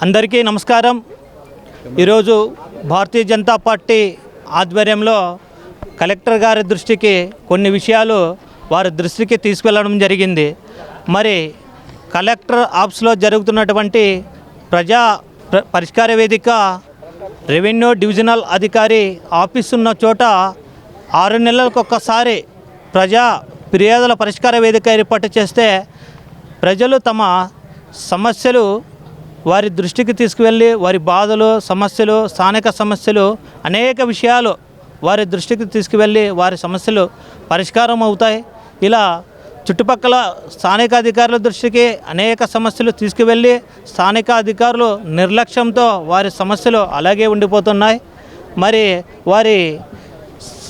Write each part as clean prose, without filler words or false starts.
అందరికీ నమస్కారం। ఈరోజు భారతీయ జనతా పార్టీ ఆధ్వర్యంలో కలెక్టర్ గారి దృష్టికి కొన్ని విషయాలు వారి దృష్టికి తీసుకెళ్లడం జరిగింది। మరి కలెక్టర్ ఆఫీస్లో జరుగుతున్నటువంటి ప్రజా పరిష్కార వేదిక రెవెన్యూ డివిజనల్ అధికారి ఆఫీస్ ఉన్న చోట 6 నెలలకు ఒక్కసారి ప్రజా ఫిర్యాదుల పరిష్కార వేదిక ఏర్పాటు చేస్తే ప్రజలు తమ సమస్యలు వారి దృష్టికి తీసుకువెళ్ళి వారి బాధలు సమస్యలు స్థానిక సమస్యలు అనేక విషయాలు వారి దృష్టికి తీసుకువెళ్ళి వారి సమస్యలు పరిష్కారం అవుతాయి। ఇలా చుట్టుపక్కల స్థానిక అధికారుల దృష్టికి అనేక సమస్యలు తీసుకువెళ్ళి స్థానిక అధికారులు నిర్లక్ష్యంతో వారి సమస్యలు అలాగే ఉండిపోతున్నాయి। మరి వారి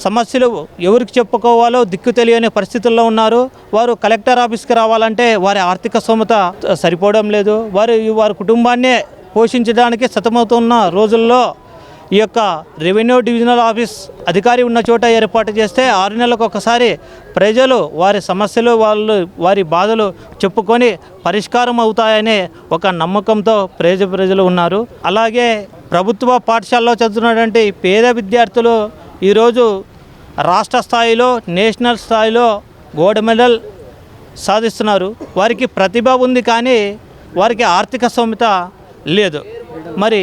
సమస్యలు ఎవరికి చెప్పుకోవాలో దిక్కు తెలియని పరిస్థితుల్లో ఉన్నారు। వారు కలెక్టర్ ఆఫీస్కి రావాలంటే వారి ఆర్థిక స్తోమత సరిపోవడం లేదు। వారి కుటుంబాన్నే పోషించడానికి సతమవుతున్న రోజుల్లో ఈ యొక్క రెవెన్యూ డివిజనల్ ఆఫీస్ అధికారి ఉన్న చోట ఏర్పాటు చేస్తే 6 నెలలకు ఒకసారి ప్రజలు వారి సమస్యలు వారి బాధలు చెప్పుకొని పరిష్కారం అవుతాయనే ఒక నమ్మకంతో ప్రజలు ఉన్నారు। అలాగే ప్రభుత్వ పాఠశాలలో చదువుతున్నటువంటి పేద విద్యార్థులు ఈరోజు రాష్ట్ర స్థాయిలో నేషనల్ స్థాయిలో గోల్డ్ మెడల్ సాధిస్తున్నారు। వారికి ప్రతిభ ఉంది కానీ వారికి ఆర్థిక స్తోమత లేదు। మరి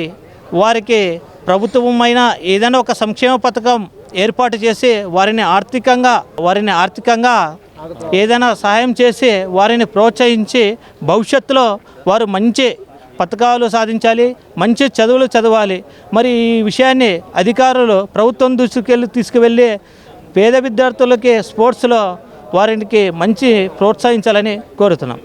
వారికి ప్రభుత్వమైన ఏదైనా ఒక సంక్షేమ పథకం ఏర్పాటు చేసి వారిని ఆర్థికంగా ఏదైనా సహాయం చేసి వారిని ప్రోత్సహించి భవిష్యత్తులో వారు మంచి పథకాలు సాధించాలి, మంచి చదువులు చదవాలి। మరి ఈ విషయాన్ని అధికారులు ప్రభుత్వం దృష్టికి తీసుకువెళ్ళి పేద విద్యార్థులకి స్పోర్ట్స్లో వారికి మంచి ప్రోత్సహించాలని కోరుతున్నాం।